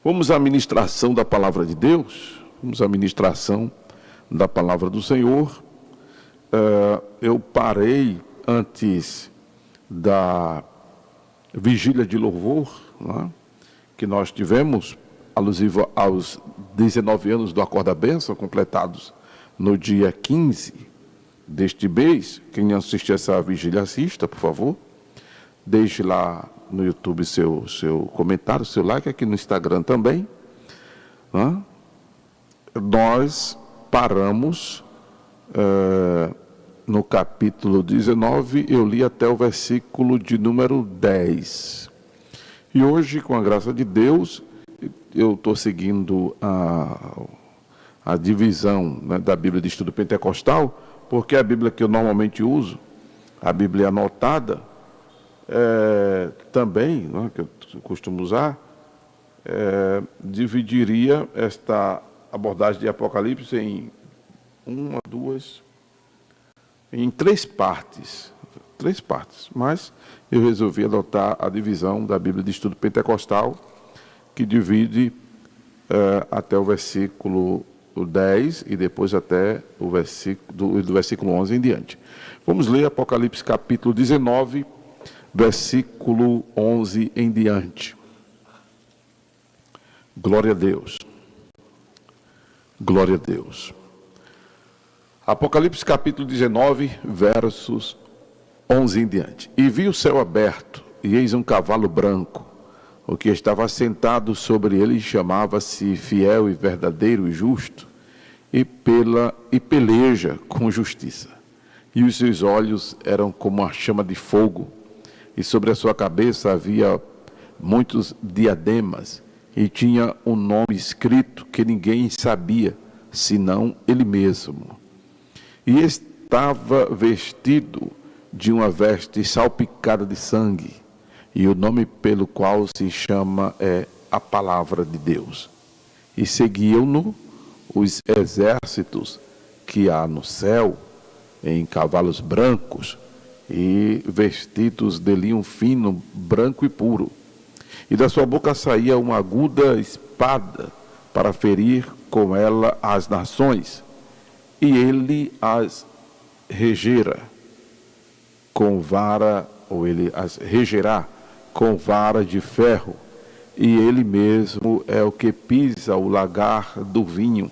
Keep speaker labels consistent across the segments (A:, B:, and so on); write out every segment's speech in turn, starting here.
A: Vamos à ministração da palavra de Deus, vamos à ministração da palavra do Senhor. Eu parei antes da vigília de louvor, né, que nós tivemos, alusivo aos 19 anos do Acorda Bênção, completados no dia 15 deste mês. Quem não assistiu essa vigília, assista, por favor. Deixe lá no YouTube seu comentário, seu like, aqui no Instagram também. Nós paramos no capítulo 19, eu li até o versículo de número 10. E hoje, com a graça de Deus, eu estou seguindo a divisão, né, da Bíblia de Estudo Pentecostal, porque a Bíblia que eu normalmente uso, a Bíblia anotada, também, né, que eu costumo usar, dividiria esta abordagem de Apocalipse em três partes, mas eu resolvi adotar a divisão da Bíblia de Estudo Pentecostal, que divide até o versículo 10 e depois até o versículo, do versículo 11 em diante. Vamos ler Apocalipse capítulo 19, versículo 11 em diante. Glória a Deus. Glória a Deus. Apocalipse capítulo 19, versos 11 em diante. E vi o céu aberto, e eis um cavalo branco. O que estava sentado sobre ele chamava-se Fiel e Verdadeiro e Justo, e peleja com justiça. E os seus olhos eram como a chama de fogo, e sobre a sua cabeça havia muitos diademas, e tinha um nome escrito que ninguém sabia, senão ele mesmo. E estava vestido de uma veste salpicada de sangue, e o nome pelo qual se chama é a Palavra de Deus. E seguiam-no os exércitos que há no céu, em cavalos brancos, e vestidos de linho fino, branco e puro. E da sua boca saía uma aguda espada, para ferir com ela as nações. E ele as regera com vara, ou ele as regerá com vara de ferro, e ele mesmo é o que pisa o lagar do vinho,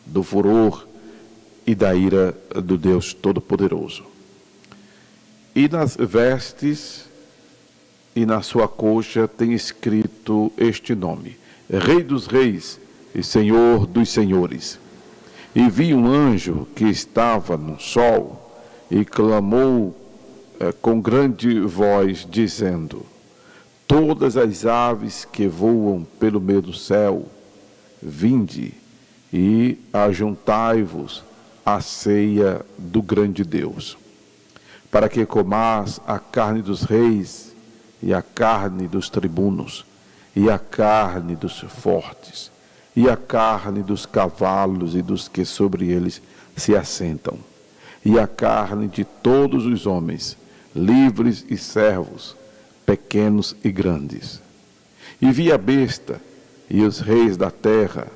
A: do furor e da ira do Deus Todo-Poderoso. E nas vestes e na sua coxa tem escrito este nome: Rei dos Reis e Senhor dos Senhores. E vi um anjo que estava no sol e clamou com grande voz, dizendo: todas as aves que voam pelo meio do céu, vinde e ajuntai-vos à ceia do grande Deus, para que comais a carne dos reis, e a carne dos tribunos, e a carne dos fortes, e a carne dos cavalos e dos que sobre eles se assentam, e a carne de todos os homens, livres e servos, pequenos e grandes. E vi a besta e os reis da terra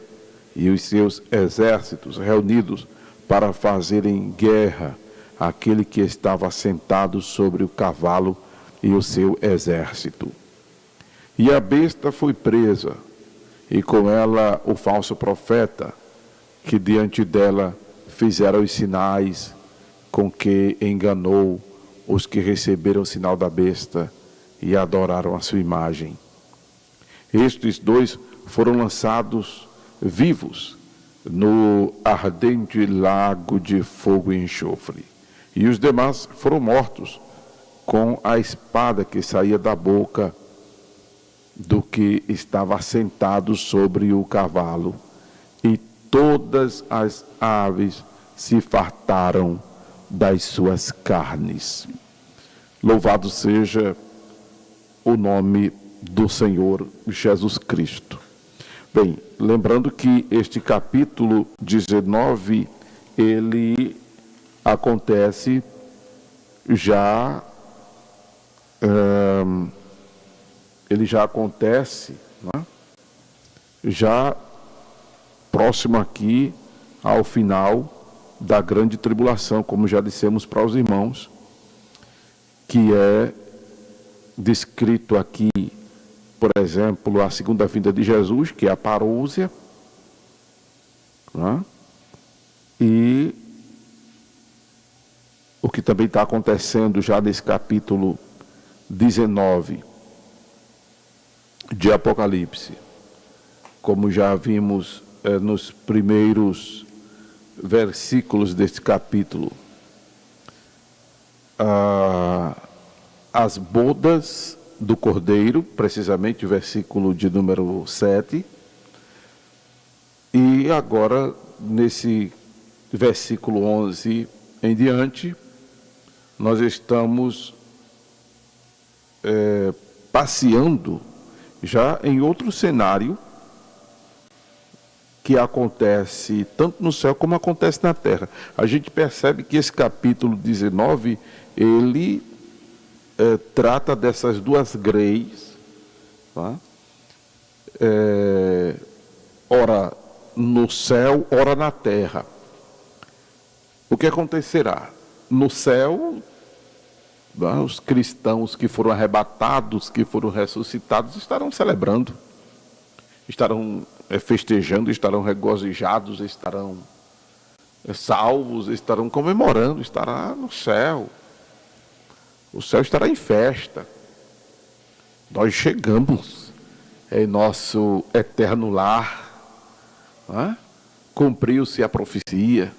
A: e os seus exércitos reunidos para fazerem guerra àquele que estava sentado sobre o cavalo e o seu exército. E a besta foi presa, e com ela o falso profeta, que diante dela fizera os sinais com que enganou os que receberam o sinal da besta e adoraram a sua imagem. Estes dois foram lançados vivos no ardente lago de fogo e enxofre, e os demais foram mortos com a espada que saía da boca do que estava sentado sobre o cavalo, e todas as aves se fartaram das suas carnes. Louvado seja o nome do Senhor Jesus Cristo. Bem, lembrando que este capítulo 19, ele acontece já ele já acontece, né, já próximo aqui ao final da grande tribulação, como já dissemos para os irmãos, que é descrito aqui, por exemplo, a segunda vinda de Jesus, que é a parúzia, né? E o que também está acontecendo já nesse capítulo 19 de Apocalipse, como já vimos nos primeiros versículos deste capítulo, as bodas do Cordeiro, precisamente o versículo de número 7, e agora nesse versículo 11 em diante, nós estamos passeando já em outro cenário que acontece tanto no céu como acontece na terra. A gente percebe que esse capítulo 19, ele trata dessas duas greis, tá? Ora no céu, ora na terra. O que acontecerá? No céu, os cristãos que foram arrebatados, que foram ressuscitados, estarão celebrando, estarão festejando, estarão regozijados, estarão salvos, estarão comemorando, estará no céu. O céu estará em festa. Nós chegamos em nosso eterno lar. Cumpriu-se a profecia.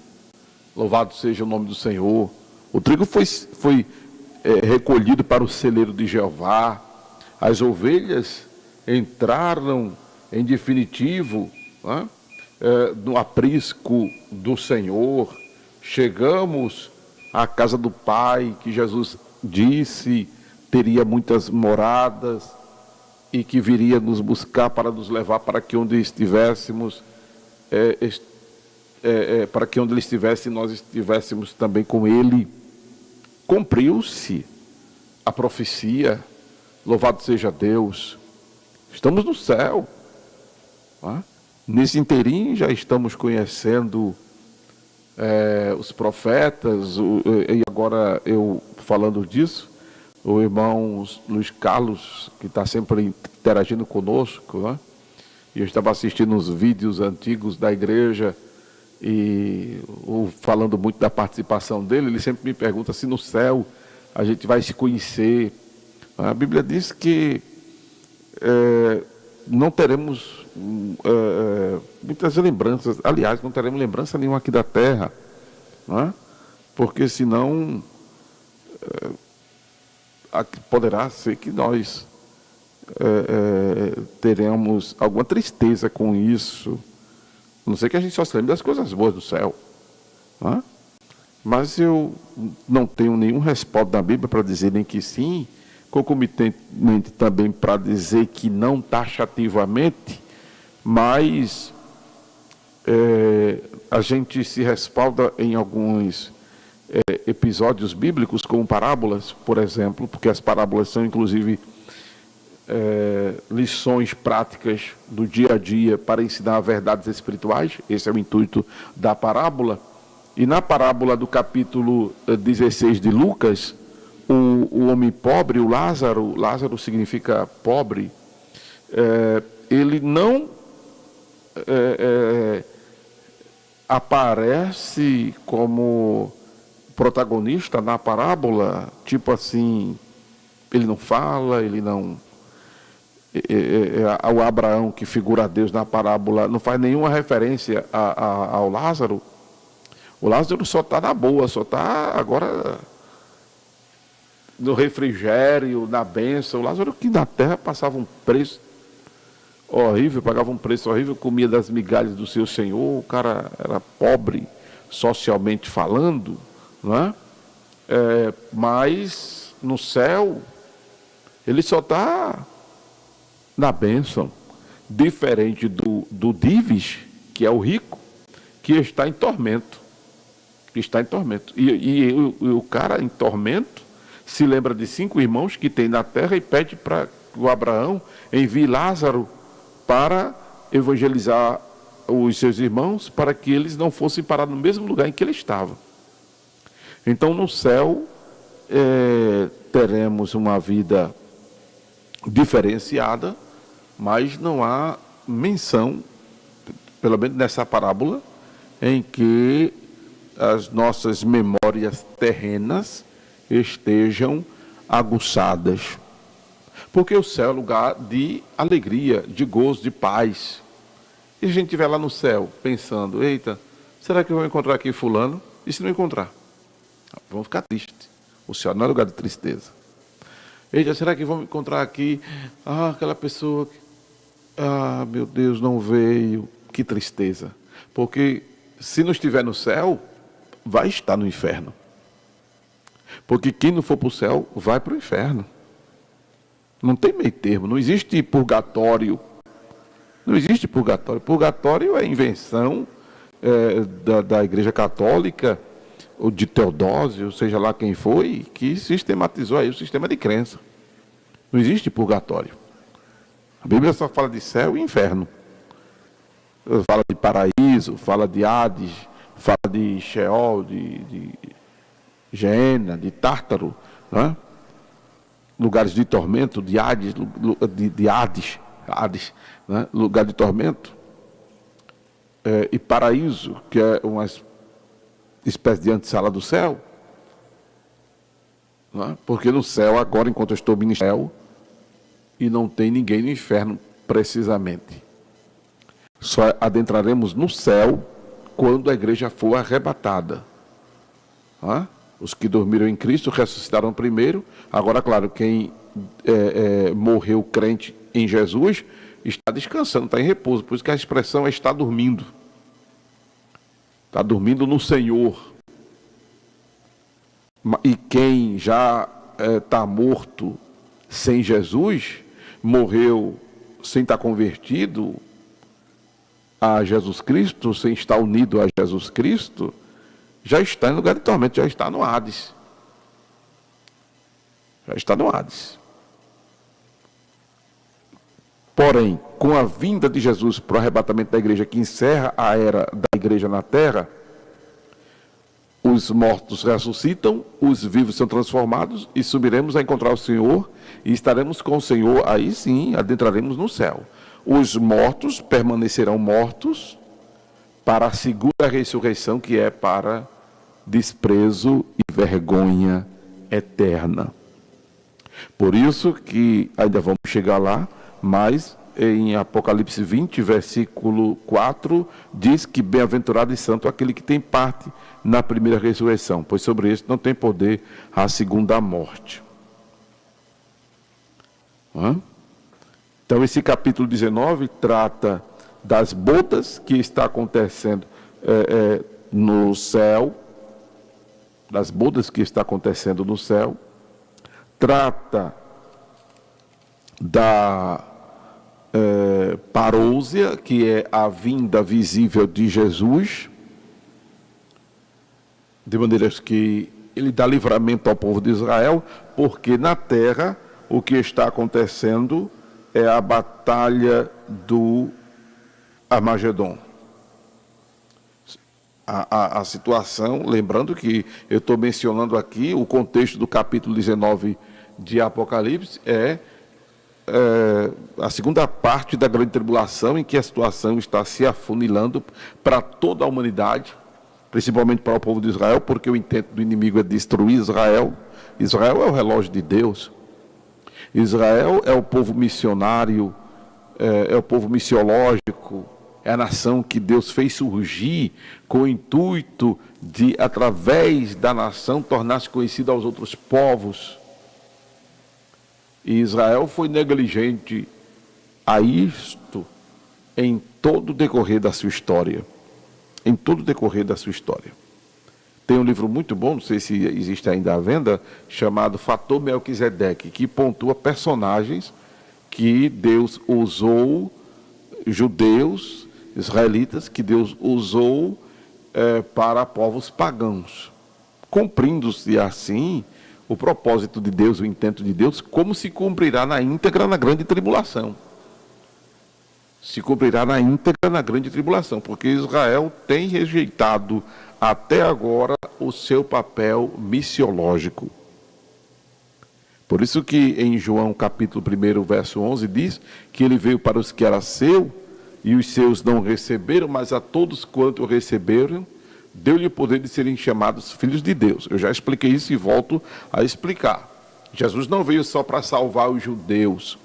A: Louvado seja o nome do Senhor. O trigo foi recolhido para o celeiro de Jeová. As ovelhas entraram em definitivo no aprisco do Senhor. Chegamos à casa do Pai, que Jesus disse teria muitas moradas e que viria nos buscar para nos levar para que onde estivéssemos, para que onde Ele estivesse, nós estivéssemos também com Ele. Cumpriu-se a profecia, louvado seja Deus. Estamos no céu. Nesse inteirinho já estamos conhecendo os profetas, e agora eu falando disso, o irmão Luiz Carlos, que está sempre interagindo conosco, e eu estava assistindo uns vídeos antigos da igreja, e falando muito da participação dele, ele sempre me pergunta se no céu a gente vai se conhecer. A Bíblia diz que não teremos muitas lembranças, aliás, não teremos lembrança nenhuma aqui da terra, porque senão poderá ser que nós teremos alguma tristeza com isso. A não sei que a gente só se lembre das coisas boas do céu. Mas eu não tenho nenhum respaldo na Bíblia para dizer nem que sim, concomitantemente também para dizer que não taxativamente, mas a gente se respalda em alguns episódios bíblicos, como parábolas, por exemplo, porque as parábolas são inclusive lições práticas do dia a dia para ensinar verdades espirituais. Esse é o intuito da parábola. E na parábola do capítulo 16 de Lucas, o homem pobre, o Lázaro significa pobre, ele não aparece como protagonista na parábola, tipo assim, ele não fala, ele não... o Abraão, que figura a Deus na parábola, não faz nenhuma referência ao Lázaro. O Lázaro só está na boa, só está agora no refrigério, na bênção. O Lázaro que na terra passava um preço horrível, pagava um preço horrível, comia das migalhas do seu senhor. O cara era pobre, socialmente falando, não é? Mas no céu ele só está na bênção, diferente do Dives, que é o rico, que está em tormento. E o cara em tormento se lembra de 5 irmãos que tem na terra e pede para o Abraão envie Lázaro para evangelizar os seus irmãos para que eles não fossem parar no mesmo lugar em que ele estava. Então, no céu, teremos uma vida diferenciada, mas não há menção, pelo menos nessa parábola, em que as nossas memórias terrenas estejam aguçadas. Porque o céu é lugar de alegria, de gozo, de paz. E a gente estiver lá no céu pensando, eita, será que eu vou encontrar aqui fulano? E se não encontrar? Vamos ficar tristes. O céu não é lugar de tristeza. Eita, será que vamos encontrar aqui aquela pessoa que... meu Deus, não veio. Que tristeza. Porque se não estiver no céu, vai estar no inferno. Porque quem não for para o céu, vai para o inferno. Não tem meio termo, não existe purgatório. Não existe purgatório. Purgatório é invenção da Igreja Católica, ou de Teodósio, seja lá quem foi, que sistematizou aí o sistema de crença. Não existe purgatório. A Bíblia só fala de céu e inferno. Fala de paraíso, fala de Hades, fala de Sheol, de Geena, de Tártaro, né? Lugares de tormento, de Hades, Hades, né? Lugar de tormento, e paraíso, que é uma espécie de antessala do céu, né? Porque no céu, agora, enquanto eu estou no céu, e não tem ninguém no inferno, precisamente. Só adentraremos no céu quando a igreja for arrebatada. Né? Os que dormiram em Cristo ressuscitarão primeiro. Agora, claro, quem morreu crente em Jesus está descansando, está em repouso. Por isso que a expressão é está dormindo. Está dormindo no Senhor. E quem já está morto sem Jesus, morreu sem estar convertido a Jesus Cristo, sem estar unido a Jesus Cristo, já está em lugar de tormento, já está no Hades. Já está no Hades. Porém, com a vinda de Jesus para o arrebatamento da igreja, que encerra a era da igreja na terra, os mortos ressuscitam, os vivos são transformados e subiremos a encontrar o Senhor e estaremos com o Senhor, aí sim, adentraremos no céu. Os mortos permanecerão mortos para a segunda ressurreição, que é para desprezo e vergonha eterna. Por isso que ainda vamos chegar lá, mas em Apocalipse 20, versículo 4, diz que bem-aventurado e santo aquele que tem parte na primeira ressurreição, pois sobre isso não tem poder a segunda morte. Então esse capítulo 19 trata das bodas que está acontecendo no céu, das bodas que está acontecendo no céu, trata da parousia, que é a vinda visível de Jesus, de maneira que ele dá livramento ao povo de Israel, porque na terra o que está acontecendo é a batalha do Armagedon. A situação, lembrando que eu estou mencionando aqui, o contexto do capítulo 19 de Apocalipse a segunda parte da grande tribulação, em que a situação está se afunilando para toda a humanidade, principalmente para o povo de Israel, porque o intento do inimigo é destruir Israel. Israel é o relógio de Deus. Israel é o povo missionário, é o povo missiológico, é a nação que Deus fez surgir com o intuito de, através da nação, tornar-se conhecido aos outros povos. E Israel foi negligente a isto em todo o decorrer da sua história. Em todo o decorrer da sua história. Tem um livro muito bom, não sei se existe ainda à venda, chamado Fator Melquisedeque, que pontua personagens que Deus usou, judeus, israelitas, que Deus usou para povos pagãos, cumprindo-se assim o propósito de Deus, o intento de Deus, como se cumprirá na íntegra na grande tribulação. se cumprirá na íntegra na grande tribulação, porque Israel tem rejeitado até agora o seu papel missiológico. Por isso que em João capítulo 1, verso 11, diz que ele veio para os que era seu, e os seus não receberam, mas a todos quanto o receberam, deu-lhe o poder de serem chamados filhos de Deus. Eu já expliquei isso e volto a explicar. Jesus não veio só para salvar os judeus.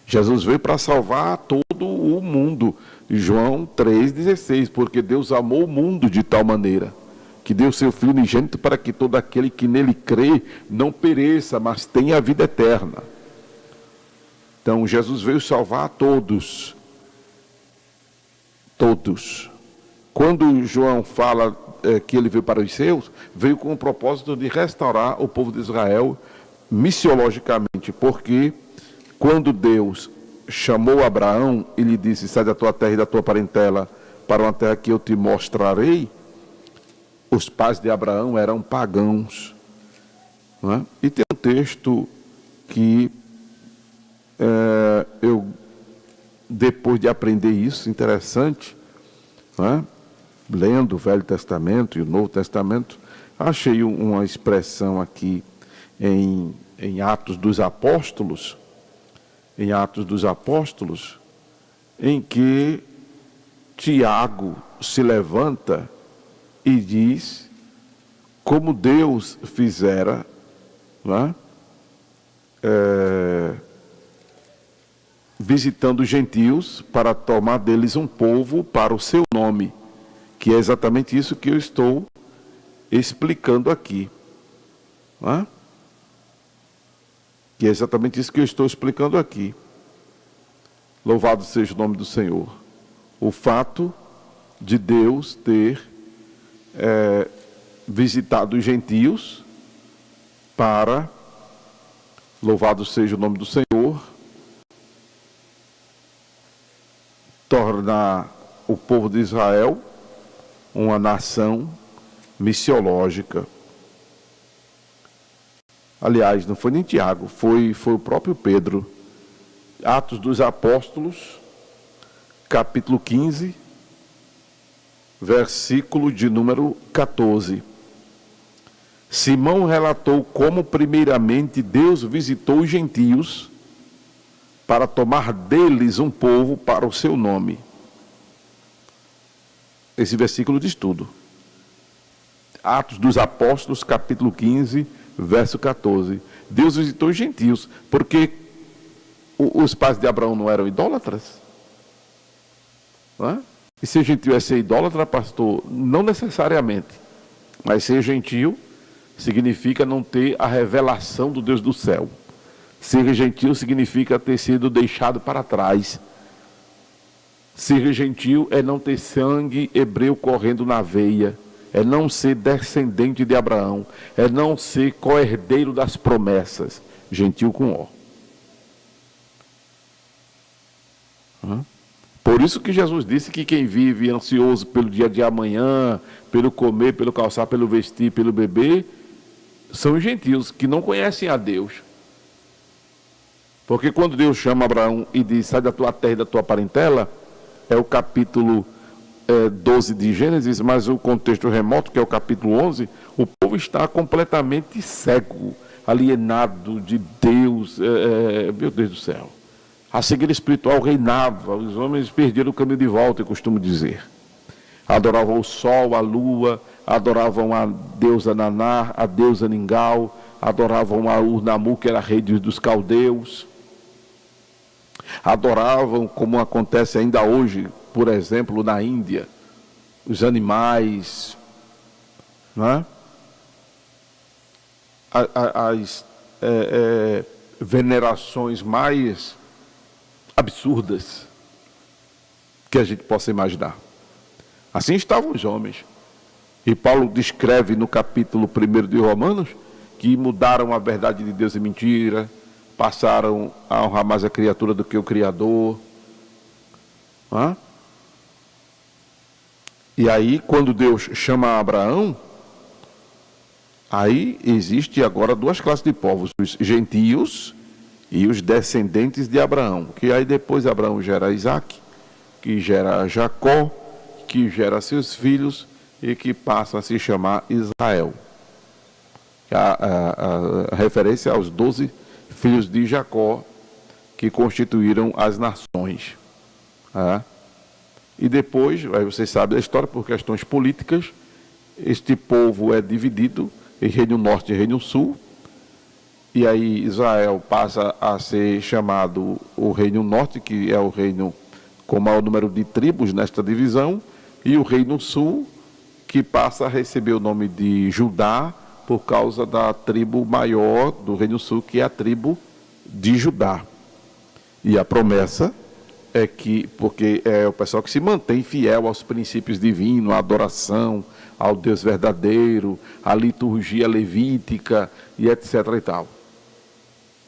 A: Jesus veio para salvar todo o mundo. João 3,16, porque Deus amou o mundo de tal maneira que deu seu Filho unigênito para que todo aquele que nele crê não pereça, mas tenha a vida eterna. Então, Jesus veio salvar a todos. Todos. Quando João fala que ele veio para os seus, veio com o propósito de restaurar o povo de Israel missiologicamente, porque quando Deus chamou Abraão e lhe disse: sai da tua terra e da tua parentela para uma terra que eu te mostrarei, os pais de Abraão eram pagãos, não é? E tem um texto que eu, depois de aprender isso, interessante, não é? Lendo o Velho Testamento e o Novo Testamento, achei uma expressão aqui em Atos dos Apóstolos, em que Tiago se levanta e diz como Deus fizera, né, visitando os gentios para tomar deles um povo para o seu nome, que é exatamente isso que eu estou explicando aqui. Né? Que é exatamente isso que eu estou explicando aqui. Louvado seja o nome do Senhor. O fato de Deus ter visitado os gentios para, louvado seja o nome do Senhor, tornar o povo de Israel uma nação missiológica. Aliás, não foi nem Tiago, foi o próprio Pedro. Atos dos Apóstolos, capítulo 15, versículo de número 14. Simão relatou como primeiramente Deus visitou os gentios para tomar deles um povo para o seu nome. Esse versículo diz tudo. Atos dos Apóstolos, capítulo 15, verso 14. Deus visitou os gentios, porque os pais de Abraão não eram idólatras? Não é? E ser gentio é ser idólatra, pastor? Não necessariamente. Mas ser gentio significa não ter a revelação do Deus do céu. Ser gentio significa ter sido deixado para trás. Ser gentio é não ter sangue hebreu correndo na veia. É não ser descendente de Abraão. É não ser co-herdeiro das promessas. Gentio com O. Por isso que Jesus disse que quem vive ansioso pelo dia de amanhã, pelo comer, pelo calçar, pelo vestir, pelo beber, são os gentios que não conhecem a Deus. Porque quando Deus chama Abraão e diz: sai da tua terra e da tua parentela, é o capítulo 12 de Gênesis, mas o contexto remoto, que é o capítulo 11, o povo está completamente cego, alienado de Deus, meu Deus do céu. A cegueira espiritual reinava, os homens perderam o caminho de volta, eu costumo dizer. Adoravam o sol, a lua, adoravam a deusa Naná, a deusa Ningal, adoravam a Urnamu, que era rei dos caldeus. Adoravam, como acontece ainda hoje, por exemplo, na Índia, os animais, não é? As venerações mais absurdas que a gente possa imaginar. Assim estavam os homens. E Paulo descreve no capítulo 1 de Romanos que mudaram a verdade de Deus em mentira, passaram a honrar mais a criatura do que o Criador. E aí, quando Deus chama Abraão, aí existe agora duas classes de povos, os gentios e os descendentes de Abraão, que aí depois Abraão gera Isaac, que gera Jacó, que gera seus filhos e que passa a se chamar Israel. A referência aos 12 filhos de Jacó que constituíram as nações. E depois, aí vocês sabem da história, por questões políticas, este povo é dividido em Reino Norte e Reino Sul, e aí Israel passa a ser chamado o Reino Norte, que é o reino com maior número de tribos nesta divisão, e o Reino Sul, que passa a receber o nome de Judá, por causa da tribo maior do Reino Sul, que é a tribo de Judá. E a promessa é que, porque é o pessoal que se mantém fiel aos princípios divinos, à adoração ao Deus verdadeiro, à liturgia levítica e etc. e tal.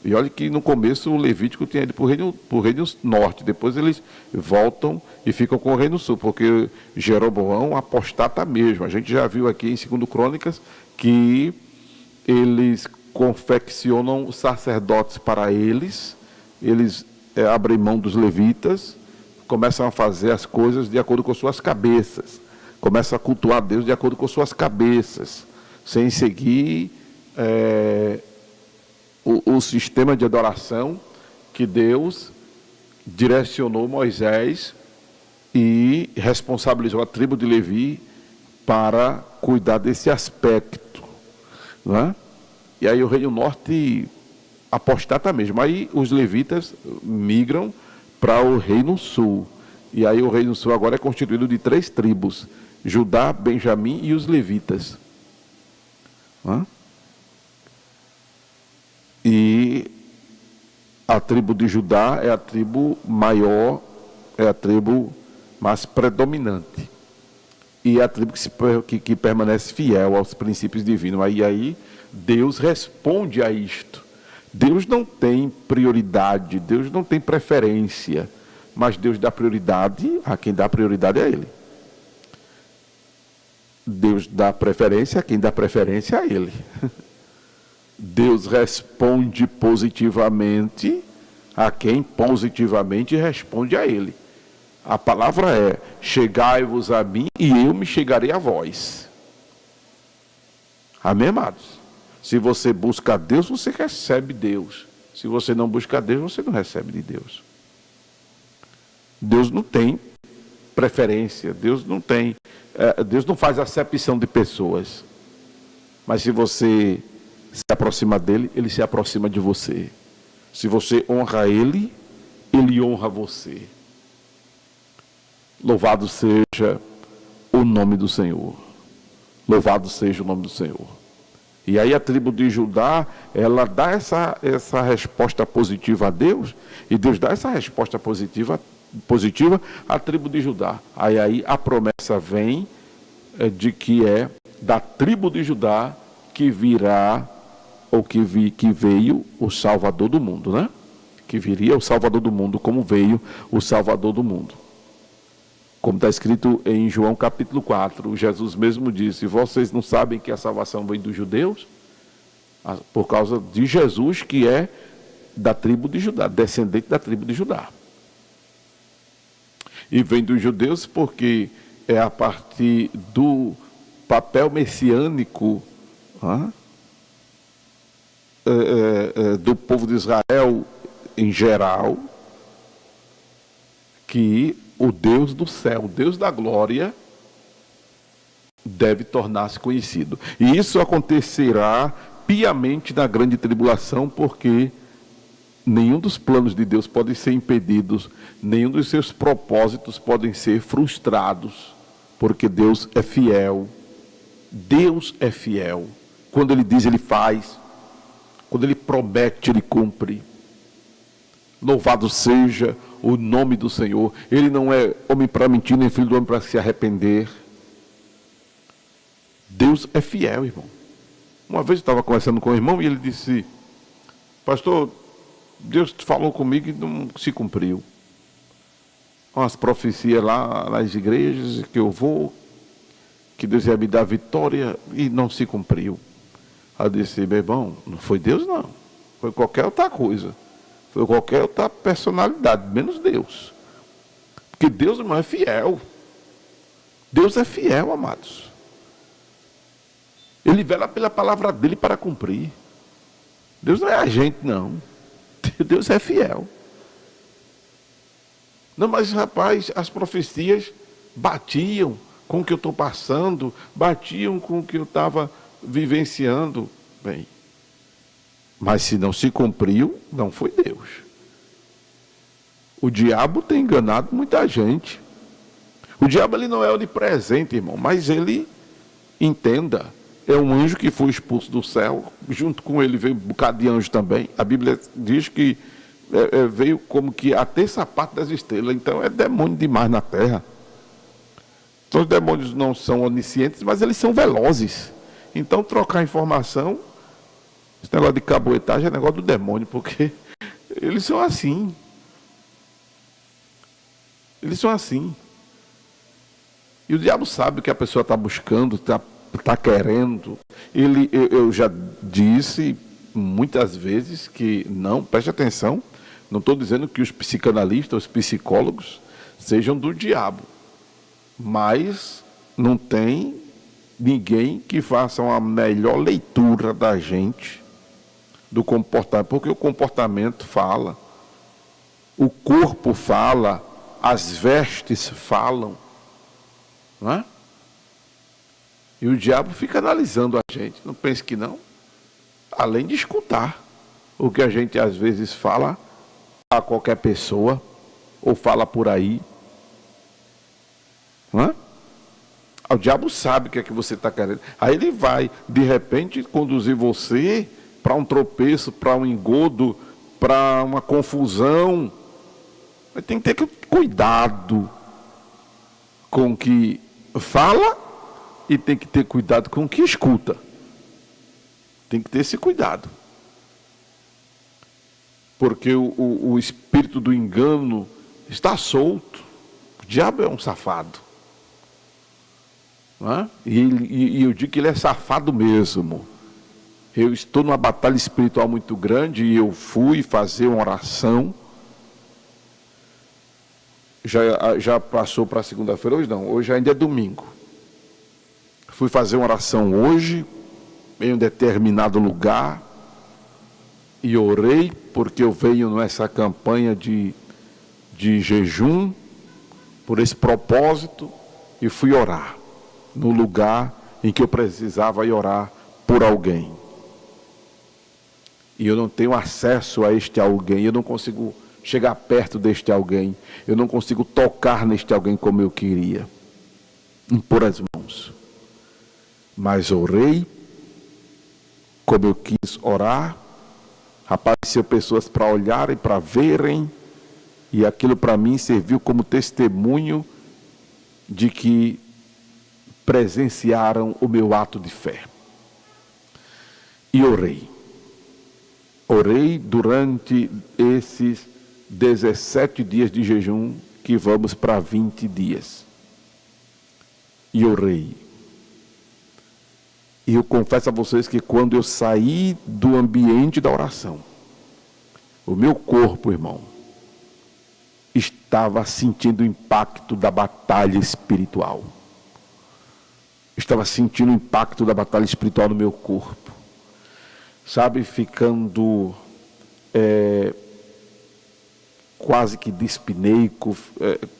A: E olha que no começo o Levítico tinha ido para o reino norte, depois eles voltam e ficam com o Reino Sul, porque Jeroboão apostata mesmo. A gente já viu aqui em 2 Crônicas que eles confeccionam sacerdotes para eles abrem mão dos levitas, começam a fazer as coisas de acordo com suas cabeças, começam a cultuar Deus de acordo com suas cabeças, sem seguir o sistema de adoração que Deus direcionou Moisés e responsabilizou a tribo de Levi para cuidar desse aspecto, não é? E aí o Reino Norte apostata mesmo. Aí os levitas migram para o Reino Sul. E aí o Reino Sul agora é constituído de 3 tribos: Judá, Benjamim e os levitas. E a tribo de Judá é a tribo maior, é a tribo mais predominante. E é a tribo que permanece fiel aos princípios divinos. Aí Deus responde a isto. Deus não tem prioridade, Deus não tem preferência, mas Deus dá prioridade a quem dá prioridade a Ele. Deus dá preferência a quem dá preferência a Ele. Deus responde positivamente a quem positivamente responde a Ele. A palavra é: chegai-vos a mim e eu me chegarei a vós. Amém, amados? Se você busca a Deus, você recebe Deus. Se você não busca a Deus, você não recebe de Deus. Deus não tem preferência, Deus não faz acepção de pessoas. Mas se você se aproxima dele, ele se aproxima de você. Se você honra ele, ele honra você. Louvado seja o nome do Senhor. Louvado seja o nome do Senhor. E aí a tribo de Judá, ela dá essa resposta positiva a Deus, e Deus dá essa resposta positiva à tribo de Judá. Aí a promessa vem de que é da tribo de Judá que virá, ou que veio o Salvador do mundo, né? Que viria o Salvador do mundo, como veio o Salvador do mundo. Como está escrito em João capítulo 4, Jesus mesmo disse: vocês não sabem que a salvação vem dos judeus? Por causa de Jesus, que é da tribo de Judá, descendente da tribo de Judá. E vem dos judeus porque é a partir do papel messiânico do povo de Israel em geral, que o Deus do céu, o Deus da glória, deve tornar-se conhecido. E isso acontecerá piamente na grande tribulação, porque nenhum dos planos de Deus pode ser impedidos, nenhum dos seus propósitos podem ser frustrados, porque Deus é fiel. Deus é fiel. Quando Ele diz, Ele faz. Quando Ele promete, Ele cumpre. Louvado seja o nome do Senhor. Ele não é homem para mentir, nem filho do homem para se arrepender. Deus é fiel, irmão. Uma vez eu estava conversando com o irmão e ele disse: pastor, Deus falou comigo e não se cumpriu. Umas profecias lá nas igrejas que eu vou, que Deus ia me dar vitória, e não se cumpriu. Eu disse: meu irmão, não foi Deus não, foi qualquer outra coisa. Foi qualquer outra personalidade, menos Deus. Porque Deus, irmão, é fiel. Deus é fiel, amados. Ele vela pela palavra dele para cumprir. Deus não é agente, não. Deus é fiel. Não, mas rapaz, as profecias batiam com o que eu estou passando, batiam com o que eu estava vivenciando. Bem, mas se não se cumpriu, não foi Deus. O diabo tem enganado muita gente. O diabo ele não é onipresente, irmão, mas ele, entenda, é um anjo que foi expulso do céu, junto com ele veio um bocado de anjo também. A Bíblia diz que veio como que a terça parte das estrelas, então é demônio demais na terra. Então os demônios não são oniscientes, mas eles são velozes. Então trocar informação, esse negócio de caboetagem é negócio do demônio, porque eles são assim. Eles são assim. E o diabo sabe o que a pessoa está buscando, está querendo. Eu já disse muitas vezes que não, preste atenção, não estou dizendo que os psicanalistas, os psicólogos sejam do diabo, mas não tem ninguém que faça uma melhor leitura da gente, do comportamento, porque o comportamento fala, o corpo fala, as vestes falam, não é? E o diabo fica analisando a gente, não pense que não, além de escutar o que a gente às vezes fala a qualquer pessoa, ou fala por aí, não é? O diabo sabe o que é que você está querendo, aí ele vai, de repente, conduzir você para um tropeço, para um engodo, para uma confusão. Mas tem que ter cuidado com o que fala e tem que ter cuidado com o que escuta. Tem que ter esse cuidado. Porque o espírito do engano está solto. O diabo é um safado. Não é? E eu digo que ele é safado mesmo. Eu estou numa batalha espiritual muito grande e eu fui fazer uma oração. Já passou para segunda-feira? Hoje não, hoje ainda é domingo. Fui fazer uma oração hoje, em um determinado lugar, e orei, porque eu venho nessa campanha de jejum, por esse propósito, e fui orar, no lugar em que eu precisava ir orar por alguém. E eu não tenho acesso a este alguém, eu não consigo chegar perto deste alguém, eu não consigo tocar neste alguém como eu queria, impor as mãos. Mas orei, como eu quis orar, apareceu pessoas para olharem, para verem, e aquilo para mim serviu como testemunho de que presenciaram o meu ato de fé. E orei. Orei durante esses 17 dias de jejum, que vamos para 20 dias. E orei. E eu confesso a vocês que quando eu saí do ambiente da oração, o meu corpo, irmão, estava sentindo o impacto da batalha espiritual. Estava sentindo o impacto da batalha espiritual no meu corpo. Sabe, ficando quase que dispneico,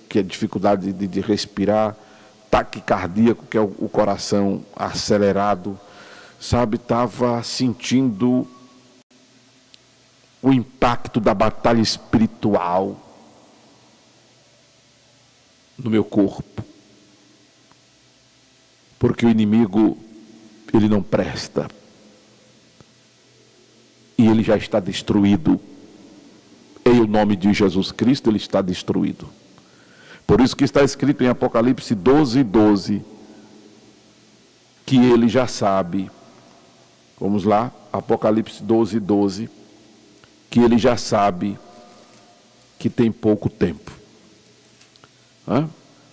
A: que é dificuldade de respirar, ataque cardíaco, que é o coração acelerado, sabe, estava sentindo o impacto da batalha espiritual no meu corpo, porque o inimigo, ele não presta, e ele já está destruído, em nome de Jesus Cristo, ele está destruído. Por isso que está escrito em Apocalipse 12:12, que ele já sabe, vamos lá, Apocalipse 12:12, que ele já sabe que tem pouco tempo.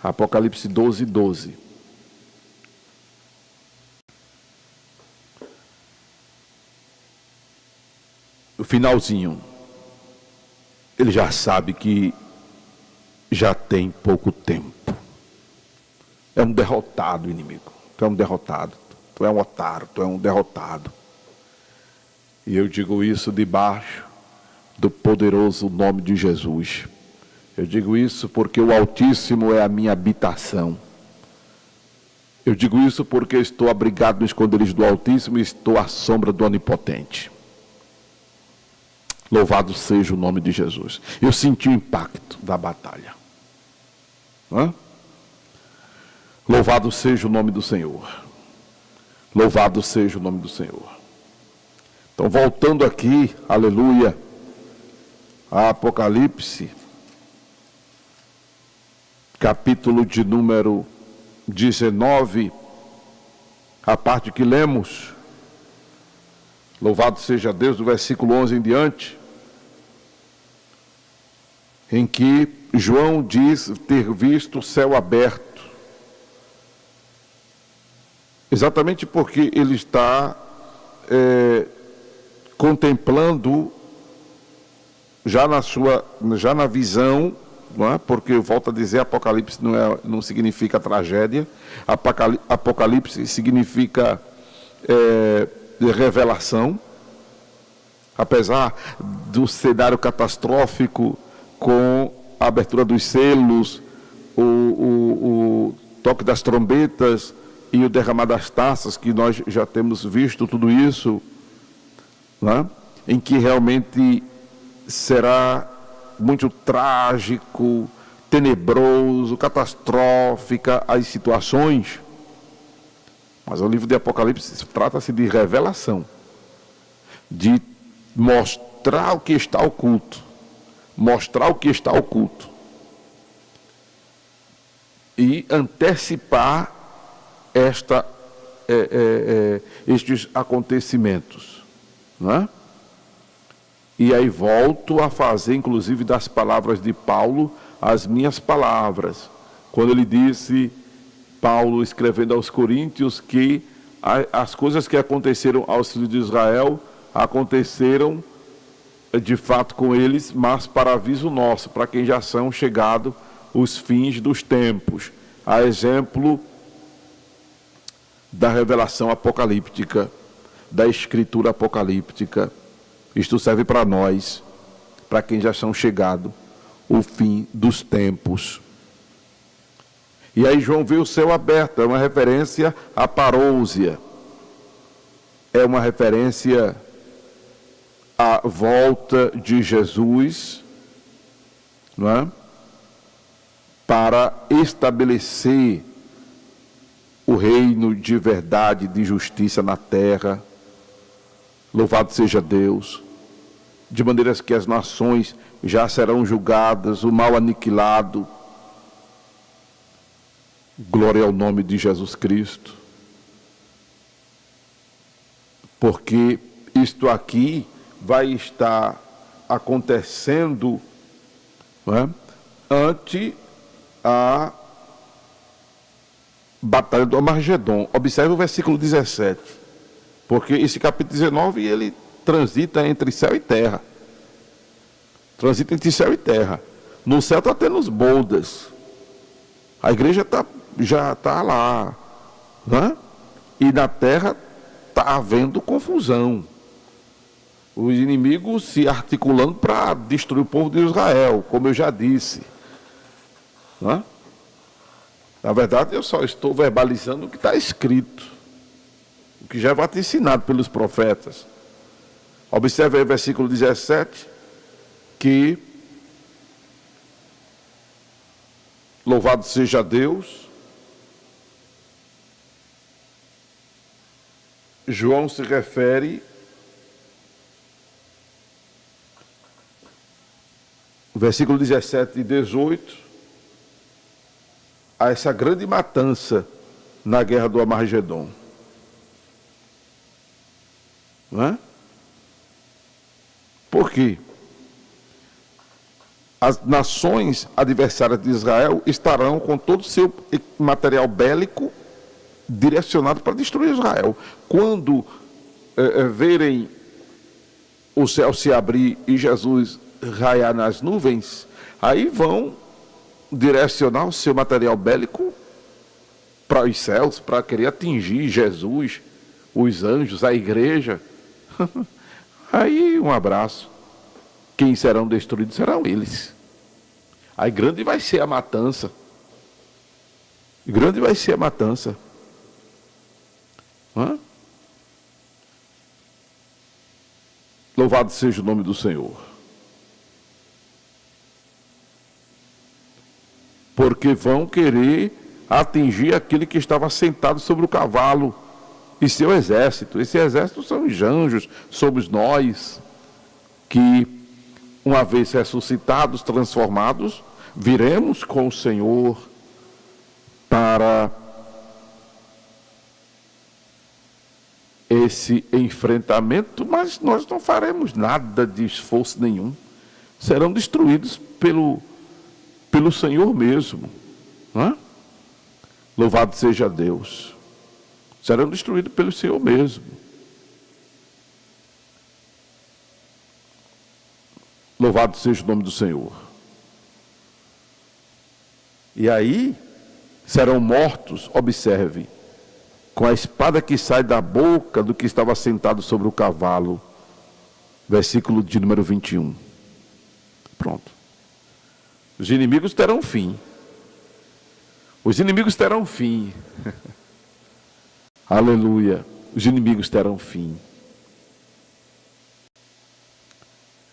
A: Apocalipse 12:12. O finalzinho, ele já sabe que já tem pouco tempo. É um derrotado, inimigo. Tu é um derrotado. Tu é um otário, tu é um derrotado. E eu digo isso debaixo do poderoso nome de Jesus. Eu digo isso porque o Altíssimo é a minha habitação. Eu digo isso porque estou abrigado no esconderijo do Altíssimo e estou à sombra do Onipotente. Louvado seja o nome de Jesus. Eu senti o impacto da batalha. Louvado seja o nome do Senhor. Louvado seja o nome do Senhor. Então, voltando aqui, aleluia, a Apocalipse, capítulo de número 19, a parte que lemos, louvado seja Deus, do versículo 11 em diante, em que João diz ter visto o céu aberto, exatamente porque ele está contemplando já na visão, não é? Porque eu volto a dizer, Apocalipse não significa tragédia, Apocalipse significa revelação, apesar do cenário catastrófico com a abertura dos selos, o toque das trombetas e o derramar das taças, que nós já temos visto tudo isso, né? Em que realmente será muito trágico, tenebroso, catastrófica as situações. Mas o livro de Apocalipse trata-se de revelação, de mostrar o que está oculto, e antecipar estes acontecimentos, não é? E aí volto a fazer, inclusive, das palavras de Paulo, as minhas palavras. Quando ele disse, Paulo escrevendo aos Coríntios, que as coisas que aconteceram aos filhos de Israel, aconteceram de fato com eles, mas para aviso nosso, para quem já são chegados os fins dos tempos. A exemplo da revelação apocalíptica, da escritura apocalíptica. Isto serve para nós, para quem já são chegados o fim dos tempos. E aí João viu o céu aberto, é uma referência à parousia, é uma referência à volta de Jesus, não é? Para estabelecer o reino de verdade, de justiça na terra. Louvado seja Deus, de maneiras que as nações já serão julgadas, o mal aniquilado. Glória ao nome de Jesus Cristo. Porque isto aqui vai estar acontecendo, não é? Ante a batalha do Armagedon. Observe o versículo 17. Porque esse capítulo 19, ele transita entre céu e terra. Transita entre céu e terra. No céu está tendo os boldas. A igreja já está lá. Né? E na terra está havendo confusão. Os inimigos se articulando para destruir o povo de Israel, como eu já disse. Né? Na verdade, eu só estou verbalizando o que está escrito. O que já é vaticinado pelos profetas. Observe aí o versículo 17, que louvado seja Deus, João se refere versículo 17 e 18 a essa grande matança na guerra do Armagedon. Não é? Por quê? As nações adversárias de Israel estarão com todo o seu material bélico direcionado para destruir Israel. Quando verem o céu se abrir e Jesus raiar nas nuvens, aí vão direcionar o seu material bélico para os céus, para querer atingir Jesus, os anjos, a igreja. Aí um abraço. Quem serão destruídos serão eles. Aí grande vai ser a matança. Grande vai ser a matança. Hã? Louvado seja o nome do Senhor. Porque vão querer atingir aquele que estava sentado sobre o cavalo e seu exército. Esse exército são os anjos, somos nós, que uma vez ressuscitados, transformados, viremos com o Senhor para esse enfrentamento, mas nós não faremos nada de esforço nenhum. Serão destruídos pelo Senhor mesmo. Não é? Louvado seja Deus. Serão destruídos pelo Senhor mesmo. Louvado seja o nome do Senhor. E aí serão mortos, observe, com a espada que sai da boca do que estava sentado sobre o cavalo. Versículo de número 21. Pronto. Os inimigos terão fim. Os inimigos terão fim. Aleluia. Os inimigos terão fim.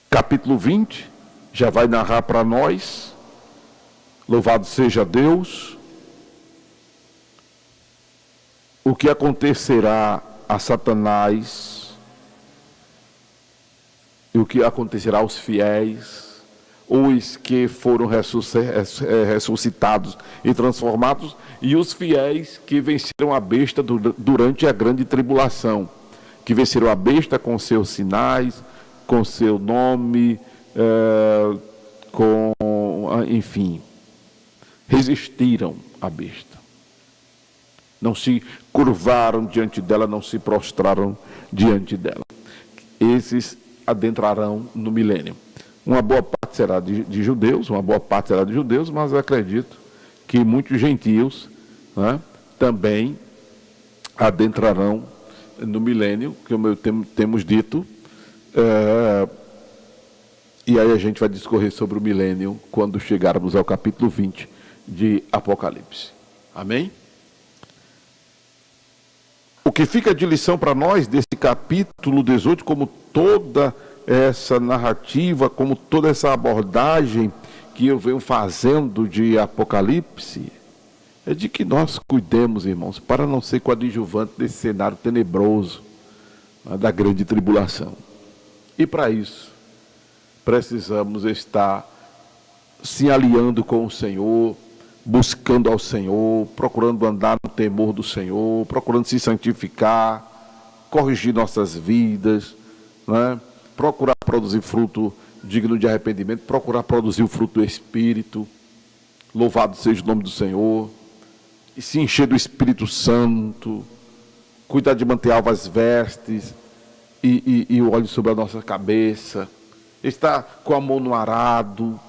A: Capítulo 20 já vai narrar para nós. Louvado seja Deus. O que acontecerá a Satanás e o que acontecerá aos fiéis, os que foram ressuscitados e transformados, e os fiéis que venceram a besta durante a grande tribulação, que venceram a besta com seus sinais, com seu nome, enfim, resistiram à besta. Não se curvaram diante dela, não se prostraram diante dela. Esses adentrarão no milênio. Uma boa parte será de judeus, mas eu acredito que muitos gentios, né, também adentrarão no milênio, como temos dito, e aí a gente vai discorrer sobre o milênio quando chegarmos ao capítulo 20 de Apocalipse. Amém? O que fica de lição para nós desse capítulo 18, como toda essa narrativa, como toda essa abordagem que eu venho fazendo de Apocalipse, é de que nós cuidemos, irmãos, para não ser coadjuvante desse cenário tenebroso, da grande tribulação. E para isso, precisamos estar se aliando com o Senhor, buscando ao Senhor, procurando andar no temor do Senhor, procurando se santificar, corrigir nossas vidas, né? Procurar produzir fruto digno de arrependimento, procurar produzir o fruto do Espírito. Louvado seja o nome do Senhor. E se encher do Espírito Santo, cuidar de manter alvas vestes e o óleo sobre a nossa cabeça, estar com a mão no arado,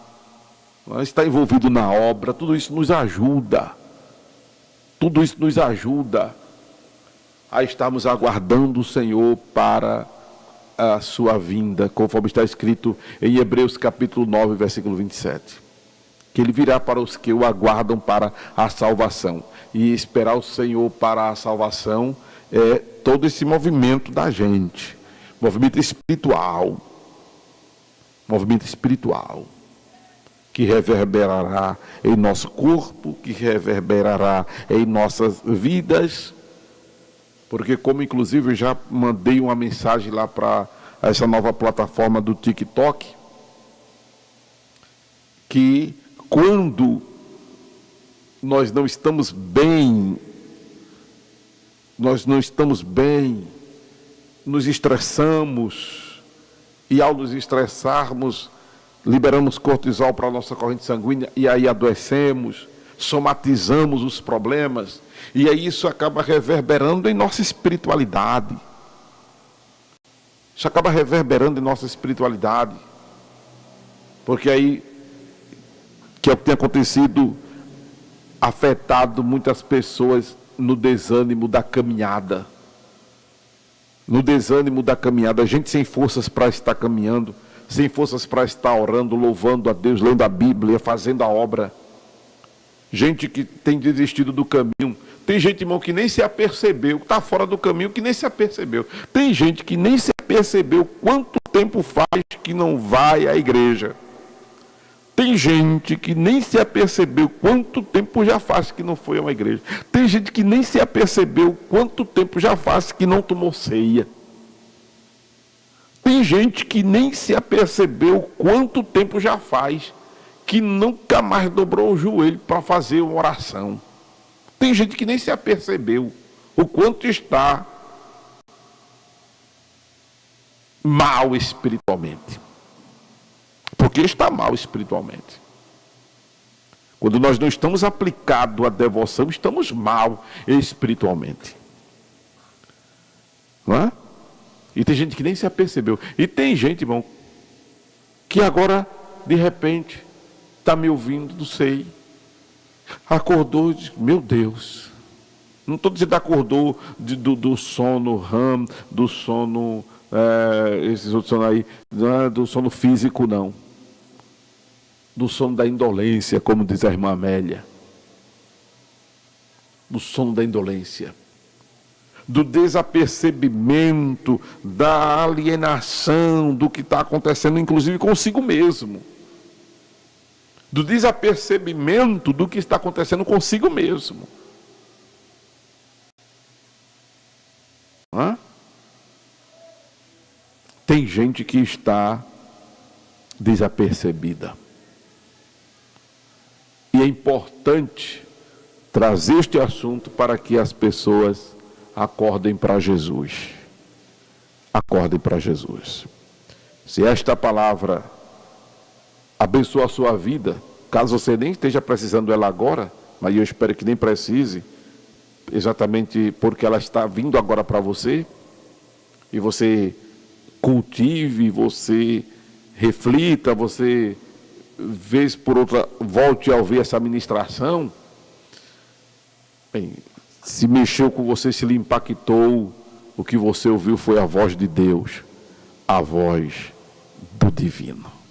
A: está envolvido na obra. Tudo isso nos ajuda. Tudo isso nos ajuda a estarmos aguardando o Senhor para a sua vinda, conforme está escrito em Hebreus capítulo 9, versículo 27. Que Ele virá para os que o aguardam para a salvação. E esperar o Senhor para a salvação é todo esse movimento da gente. Movimento espiritual. Movimento espiritual. Que reverberará em nosso corpo, que reverberará em nossas vidas, porque como inclusive eu já mandei uma mensagem lá para essa nova plataforma do TikTok, que quando nós não estamos bem, nos estressamos, e ao nos estressarmos, liberamos cortisol para a nossa corrente sanguínea e aí adoecemos, somatizamos os problemas, e aí isso acaba reverberando em nossa espiritualidade. Isso acaba reverberando em nossa espiritualidade. Porque aí que é o que tem acontecido, afetado muitas pessoas no desânimo da caminhada. No desânimo da caminhada, gente sem forças para estar caminhando, sem forças para estar orando, louvando a Deus, lendo a Bíblia, fazendo a obra. Gente que tem desistido do caminho. Tem gente, irmão, que nem se apercebeu, está fora do caminho, que nem se apercebeu. Tem gente que nem se apercebeu quanto tempo faz que não vai à igreja. Tem gente que nem se apercebeu quanto tempo já faz que não foi a uma igreja. Tem gente que nem se apercebeu quanto tempo já faz que não tomou ceia. Tem gente que nem se apercebeu quanto tempo já faz que nunca mais dobrou o joelho para fazer uma oração. Tem gente que nem se apercebeu o quanto está mal espiritualmente. Porque está mal espiritualmente. Quando nós não estamos aplicados à devoção, estamos mal espiritualmente. Não é? E tem gente que nem se apercebeu. E tem gente, irmão, que agora, de repente, está me ouvindo, não sei. Acordou e disse, meu Deus. Não estou dizendo acordou do sono RAM, do sono, esses outros sonos aí, não é do sono físico, não. Do sono da indolência, como diz a irmã Amélia. Do sono da indolência. Do desapercebimento, da alienação do que está acontecendo, inclusive consigo mesmo. Do desapercebimento do que está acontecendo consigo mesmo. Hã? Tem gente que está desapercebida. E é importante trazer este assunto para que as pessoas acordem para Jesus. Acordem para Jesus. Se esta palavra abençoa a sua vida, caso você nem esteja precisando dela agora, mas eu espero que nem precise, exatamente porque ela está vindo agora para você, e você cultive, você reflita, você, vez por outra, volte a ouvir essa ministração. Bem, se mexeu com você, se lhe impactou, o que você ouviu foi a voz de Deus, a voz do divino.